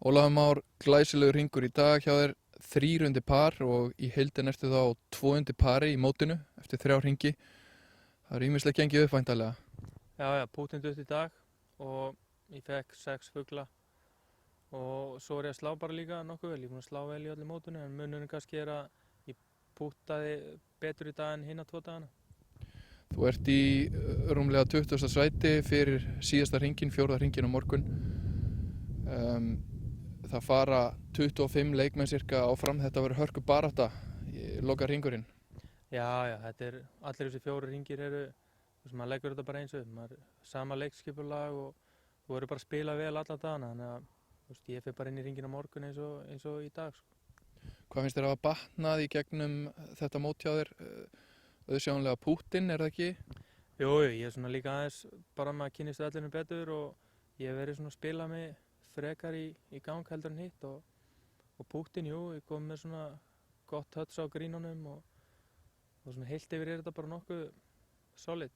Ólafur Már, glæsilegur hringur í dag hjá þér, 3 undir par og í heildin ertu þá 2 undir pari í mótinu eftir 3 hringi. Það er ýmislegt gengið upp væntanlega. Já, Pútín dutt í dag og ég fekk 6 fugla og svo er ég að slá bara líka nokkuð vel. Ég er búinn að slá vel í öllu mótinu en munurinn kannski er að ég púttaði betur í dag en hina 2 dagana. Þú ert í rúmlega 20. sæti fyrir síðasta hringinn, 4. hringinn á morgun. Það fara 25 leikmenn cirka áfram, þetta verður hörku barátta í loka hringurinn. Já, allir þessi 4 hringir eru, maður leggur þetta bara eins upp, sama leikskipulag og þú verður bara að spila vel alla dagana, þannig að ég fer bara inn í hringinn á morgun eins og í dag. Hvað finnst þér að hafa batnað í gegnum þetta mót hjá þér? Auðsjáanlega Pútín, er það ekki? Jú, ég er svona líka aðeins bara maður kynnist öllinu betur og ég hef verið svona að spila mig frekar í gang heldur en hitt og Pútín, ég kom með svona gott höts á grínunum og svona heilt yfir er þetta bara nokkuð solid.